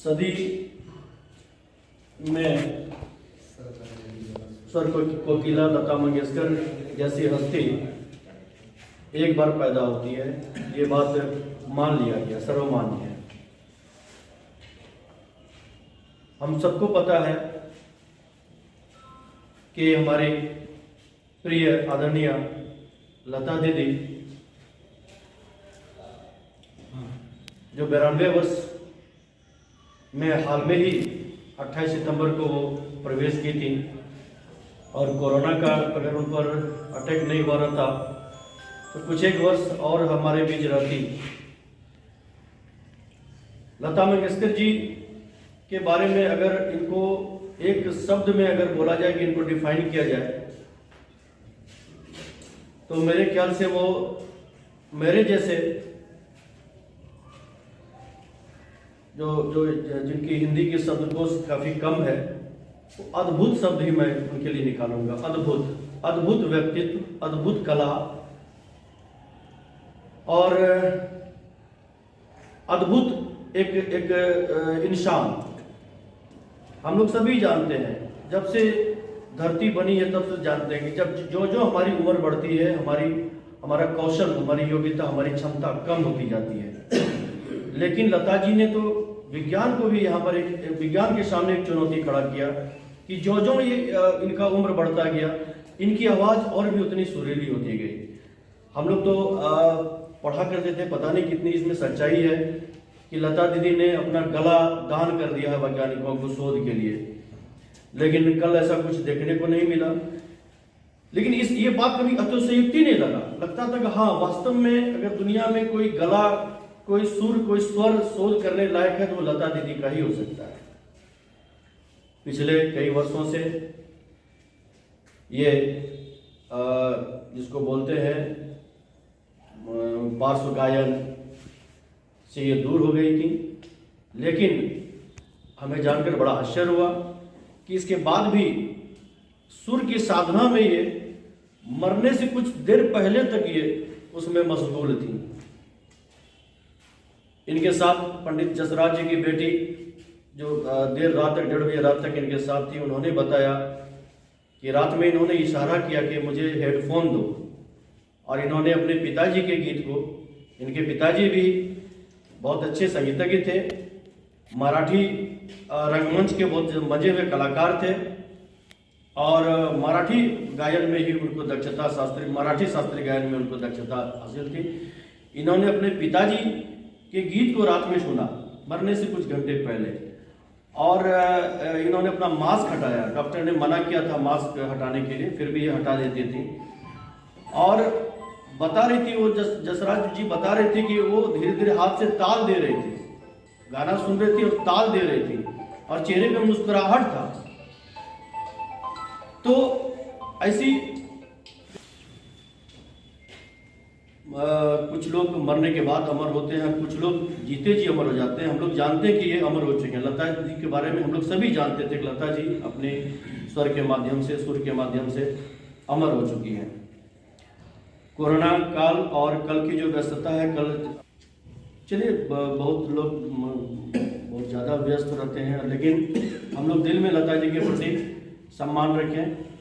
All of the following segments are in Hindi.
सदी में स्वर कोकिला लता मंगेशकर जैसी हस्ती एक बार पैदा होती है, ये बात मान लिया गया, सर्वमान्य है। हम सबको पता है कि हमारी प्रिय आदरणीय लता दीदी जो 92 वर्ष में हाल में ही 28 सितंबर को वो प्रवेश की थी, और कोरोना का अगर उन पर अटैक नहीं हुआ रहता तो कुछ एक वर्ष और हमारे बीच रहती। लता मंगेशकर जी के बारे में अगर इनको एक शब्द में अगर बोला जाए कि इनको डिफाइन किया जाए तो मेरे ख्याल से वो मेरे जैसे जो जिनकी हिंदी के शब्दकोश काफी कम है, तो अद्भुत शब्द ही मैं उनके लिए निकालूंगा। अद्भुत व्यक्तित्व, अद्भुत कला और अद्भुत एक इंसान। हम लोग सभी जानते हैं, जब से धरती बनी है तब से जानते हैं कि जब जो हमारी उम्र बढ़ती है, हमारा कौशल, हमारी योग्यता, हमारी क्षमता कम होती जाती है। लेकिन लता जी ने तो विज्ञान को भी यहाँ पर एक विज्ञान के सामने एक चुनौती खड़ा किया कि जो ये इनका उम्र बढ़ता गया, इनकी आवाज और भी उतनी सुरीली होती गई। हम लोग तो पढ़ा करते थे, पता नहीं कितनी इसमें सच्चाई है कि लता दीदी ने अपना गला दान कर दिया है वैज्ञानिकों को शोध के लिए, लेकिन कल ऐसा कुछ देखने को नहीं मिला। लेकिन ये बात कभी अतिशयोक्ति नहीं लगता था कि हाँ, वास्तव में अगर दुनिया में कोई गला, कोई सुर, कोई स्वर शोध करने लायक है तो वो लता दीदी का ही हो सकता है। पिछले कई वर्षों से ये जिसको बोलते हैं पार्श्व गायन से ये दूर हो गई थी, लेकिन हमें जानकर बड़ा आश्चर्य हुआ कि इसके बाद भी सुर की साधना में ये मरने से कुछ देर पहले तक ये उसमें मशगूल थी। इनके साथ पंडित जसराज जी की बेटी जो देर रात तक, 1:30 बजे रात तक इनके साथ थी, उन्होंने बताया कि रात में इन्होंने इशारा किया कि मुझे हेडफोन दो, और इन्होंने अपने पिताजी के गीत को, इनके पिताजी भी बहुत अच्छे संगीतज्ञ थे, मराठी रंगमंच के बहुत मजे हुए कलाकार थे, और मराठी गायन में ही उनको दक्षता, मराठी शास्त्रीय गायन में उनको दक्षता हासिल थी। इन्होंने अपने पिताजी के गीत को रात में सुना, मरने से कुछ घंटे पहले, और इन्होंने अपना मास्क हटाया। डॉक्टर ने मना किया था मास्क हटाने के लिए, फिर भी ये हटा देती थी, और बता रही थी वो जसराज जी बता रही थी कि वो धीरे धीरे हाथ से ताल दे रही थी, गाना सुन रही थी और ताल दे रही थी, और चेहरे पे मुस्कुराहट था। तो ऐसी कुछ लोग मरने के बाद अमर होते हैं, कुछ लोग जीते जी अमर हो जाते हैं। हम लोग जानते हैं कि ये अमर हो चुके हैं। लता जी के बारे में हम लोग सभी जानते थे कि लता जी अपने स्वर के माध्यम से, सुर के माध्यम से अमर हो चुकी हैं। कोरोना काल और कल की जो व्यस्तता है, कल चलिए बहुत लोग बहुत ज़्यादा व्यस्त रहते हैं, लेकिन हम लोग दिल में लता जी के प्रति सम्मान रखें।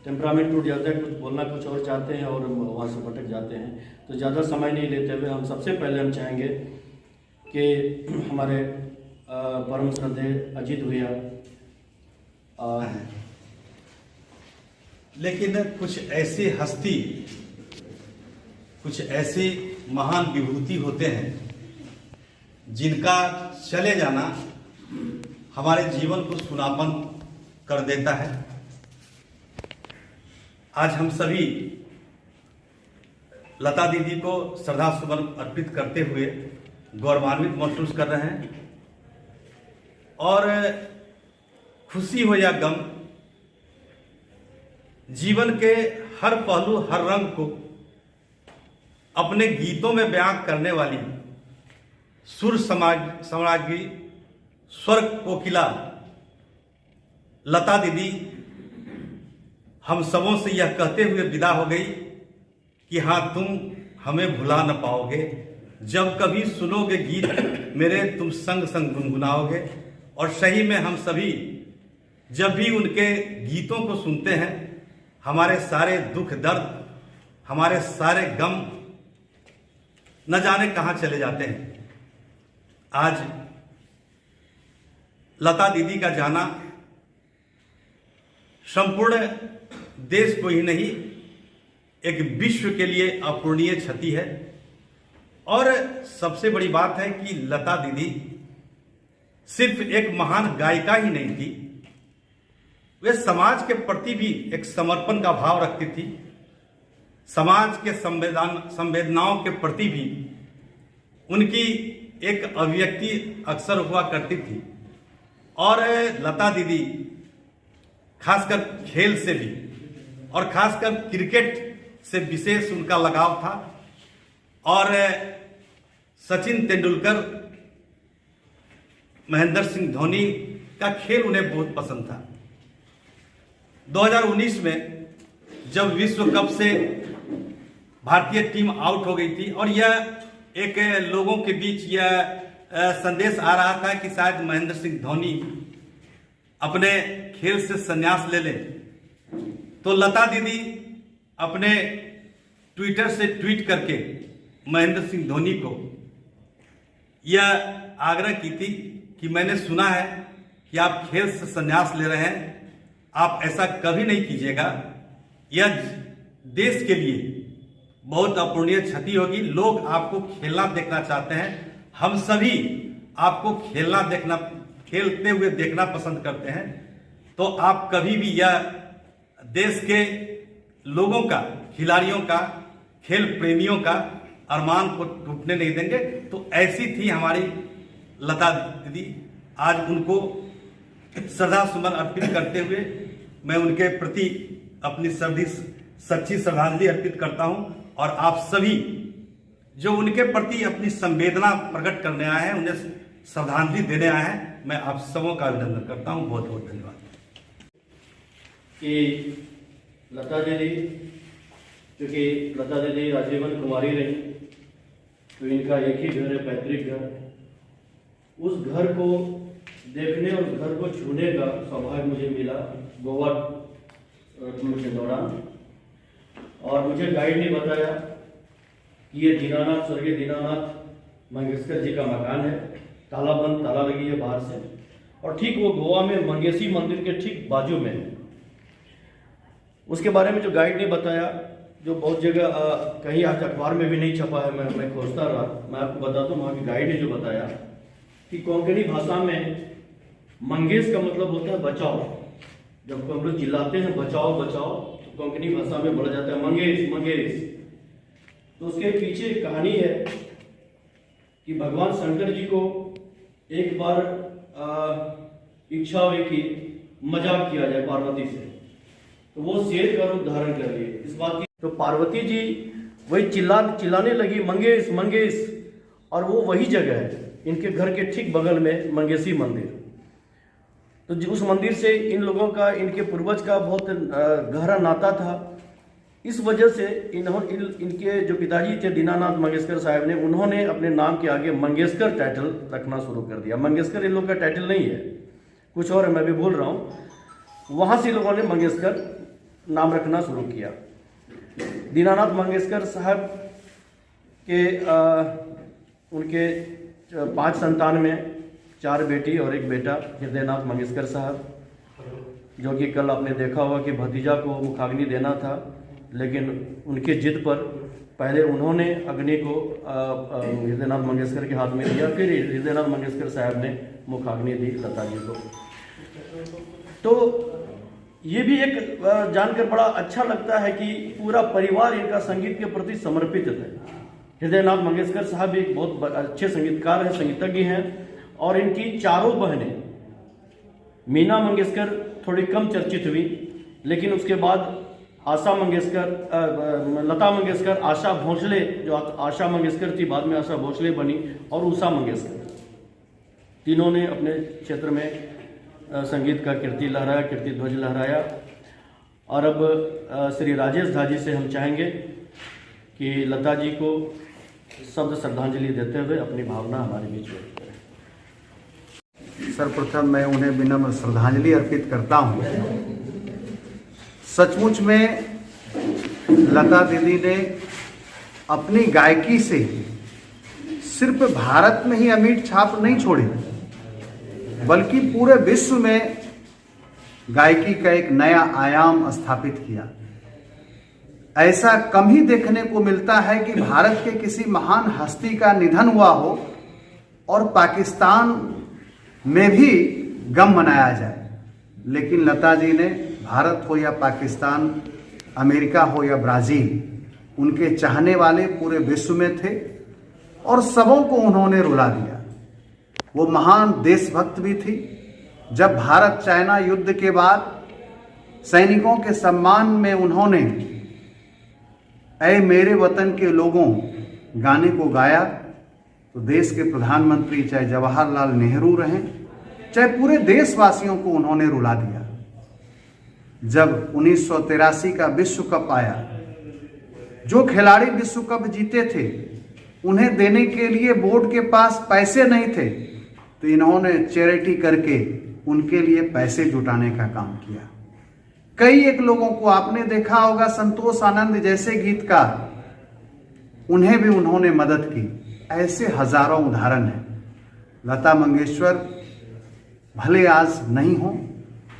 टेम्परामेंट टूट जाता है, कुछ बोलना कुछ और चाहते हैं और वहाँ से भटक जाते हैं। तो ज़्यादा समय नहीं लेते हुए हम सबसे पहले हम चाहेंगे कि हमारे परम श्रद्धेय अजीत भैया, लेकिन कुछ ऐसी हस्ती, कुछ ऐसी महान विभूति होते हैं जिनका चले जाना हमारे जीवन को सुनापन कर देता है। आज हम सभी लता दीदी को श्रद्धा सुमन अर्पित करते हुए गौरवान्वित महसूस कर रहे हैं, और खुशी हो या गम, जीवन के हर पहलू, हर रंग को अपने गीतों में बयां करने वाली सुर साम्राज्ञी, स्वर कोकिला लता दीदी हम सबों से यह कहते हुए विदा हो गई कि हाँ, तुम हमें भुला न पाओगे, जब कभी सुनोगे गीत मेरे तुम संग संग गुनगुनाओगे। और सही में हम सभी जब भी उनके गीतों को सुनते हैं, हमारे सारे दुख दर्द, हमारे सारे गम न जाने कहां चले जाते हैं। आज लता दीदी का जाना संपूर्ण देश को ही नहीं, एक विश्व के लिए अपूरणीय क्षति है। और सबसे बड़ी बात है कि लता दीदी सिर्फ एक महान गायिका ही नहीं थी, वे समाज के प्रति भी एक समर्पण का भाव रखती थी। समाज के संवेदनाओं के प्रति भी उनकी एक अभिव्यक्ति अक्सर हुआ करती थी। और लता दीदी खासकर खेल से भी और खासकर क्रिकेट से विशेष उनका लगाव था। और सचिन तेंदुलकर, महेंद्र सिंह धोनी का खेल उन्हें बहुत पसंद था। 2019 में जब विश्व कप से भारतीय टीम आउट हो गई थी और यह एक लोगों के बीच यह संदेश आ रहा था कि शायद महेंद्र सिंह धोनी अपने खेल से संन्यास ले लें, तो लता दीदी अपने ट्विटर से ट्वीट करके महेंद्र सिंह धोनी को यह आग्रह की थी कि मैंने सुना है कि आप खेल से संन्यास ले रहे हैं, आप ऐसा कभी नहीं कीजिएगा, यह देश के लिए बहुत अपूरणीय क्षति होगी। लोग आपको खेलना देखना चाहते हैं, हम सभी आपको खेलते हुए देखना पसंद करते हैं, तो आप कभी भी यह देश के लोगों का, खिलाड़ियों का, खेल प्रेमियों का अरमान को टूटने नहीं देंगे। तो ऐसी थी हमारी लता दीदी। आज उनको श्रद्धा सुमन अर्पित करते हुए मैं उनके प्रति अपनी सच्ची श्रद्धांजलि अर्पित करता हूं। और आप सभी जो उनके प्रति अपनी संवेदना प्रकट करने आए हैं, उन्हें श्रद्धांजलि देने आए हैं, मैं आप सबों का अभिनंदन करता हूं। बहुत बहुत धन्यवाद। कि लता दीदी, क्योंकि लता दीदी आजीवन कुमारी रही, तो इनका एक ही घर है, पैतृक घर। उस घर को देखने और उस घर को छूने का सौभाग्य मुझे मिला गोवा टूर के दौरान। और मुझे गाइड ने बताया कि ये दीनानाथ, स्वर्गीय दीनानाथ मंगेशकर जी का मकान है, ताला बंद, ताला लगी है बाहर से, और ठीक वो गोवा में मंगेशी मंदिर के ठीक बाजू में है। उसके बारे में जो गाइड ने बताया, जो बहुत जगह कहीं आज अखबार में भी नहीं छपा है, मैं खोजता रहा, मैं आपको बताता हूँ। वहाँ की गाइड ने जो बताया कि कोंकणी भाषा में मंगेश का मतलब होता है बचाओ। जब हम लोग चिल्लाते हैं बचाओ बचाओ, तो कोंकणी भाषा में बोला जाता है मंगेश मंगेश। तो उसके पीछे एक कहानी है कि भगवान शंकर जी को एक बार इच्छा हुई कि मजाक किया जाए पार्वती से, तो वो शेर का रूप धारण कर लिए इस बात की। तो पार्वती जी वही चिल्लाने लगी मंगेश मंगेश, और वो वही जगह है इनके घर के ठीक बगल में मंगेशी मंदिर। तो उस मंदिर से इन लोगों का, इनके पूर्वज का बहुत गहरा नाता था। इस वजह से इनके जो पिताजी थे दीनानाथ मंगेशकर साहब ने, उन्होंने अपने नाम के आगे मंगेशकर टाइटल रखना शुरू कर दिया। मंगेशकर इन लोग का टाइटल नहीं है, कुछ और है, मैं भी भूल रहा हूँ। वहाँ से लोगों ने मंगेशकर नाम रखना शुरू किया। दीनानाथ मंगेशकर साहब के उनके 5 संतान में 4 बेटी और 1 बेटा हृदयनाथ मंगेशकर साहब, जो कि कल आपने देखा होगा कि भतीजा को मुखाग्नि देना था, लेकिन उनके जिद पर पहले उन्होंने अग्नि को हृदयनाथ मंगेशकर के हाथ में दिया, फिर हृदयनाथ मंगेशकर साहब ने मुखाग्नि दी लता जी को। तो ये भी एक जानकर बड़ा अच्छा लगता है कि पूरा परिवार इनका संगीत के प्रति समर्पित है। हृदयनाथ मंगेशकर साहब एक बहुत अच्छे संगीतकार हैं, संगीतज्ञ हैं। और इनकी 4 बहनें, मीना मंगेशकर थोड़ी कम चर्चित हुई, लेकिन उसके बाद आशा मंगेशकर, लता मंगेशकर, आशा भोसले, जो आशा मंगेशकर थी बाद में आशा भोसले बनी, और उषा मंगेशकर, तीनों ने अपने क्षेत्र में संगीत का कीर्ति लहराया, कीर्ति ध्वज लहराया। और अब श्री राजेश झा जी से हम चाहेंगे कि लता जी को शब्द श्रद्धांजलि देते हुए अपनी भावना हमारे बीच व्यक्त करें। सर्वप्रथम मैं उन्हें विनम्र श्रद्धांजलि अर्पित करता हूं। सचमुच में लता दीदी ने अपनी गायकी से सिर्फ भारत में ही अमिट छाप नहीं छोड़ी, बल्कि पूरे विश्व में गायकी का एक नया आयाम स्थापित किया। ऐसा कम ही देखने को मिलता है कि भारत के किसी महान हस्ती का निधन हुआ हो और पाकिस्तान में भी गम मनाया जाए, लेकिन लता जी ने भारत हो या पाकिस्तान, अमेरिका हो या ब्राजील, उनके चाहने वाले पूरे विश्व में थे और सबों को उन्होंने रुला दिया। वो महान देशभक्त भी थी। जब भारत चाइना युद्ध के बाद सैनिकों के सम्मान में उन्होंने ऐ मेरे वतन के लोगों गाने को गाया, तो देश के प्रधानमंत्री चाहे जवाहरलाल नेहरू रहें, चाहे पूरे देशवासियों को उन्होंने रुला दिया। जब 1983 का विश्व कप आया, जो खिलाड़ी विश्व कप जीते थे उन्हें देने के लिए बोर्ड के पास पैसे नहीं थे, तो इन्होंने चैरिटी करके उनके लिए पैसे जुटाने का काम किया। कई एक लोगों को आपने देखा होगा, संतोष आनंद जैसे गीतकार, उन्हें भी उन्होंने मदद की। ऐसे हजारों उदाहरण हैं। लता मंगेशकर भले आज नहीं हो,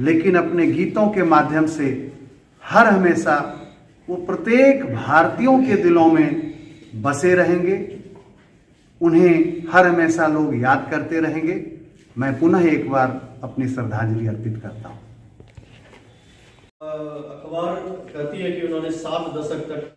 लेकिन अपने गीतों के माध्यम से हर हमेशा वो प्रत्येक भारतीयों के दिलों में बसे रहेंगे। उन्हें हर हमेशा लोग याद करते रहेंगे। मैं पुनः एक बार अपनी श्रद्धांजलि अर्पित करता हूँ। अखबार कहती है कि उन्होंने 7 दशक तक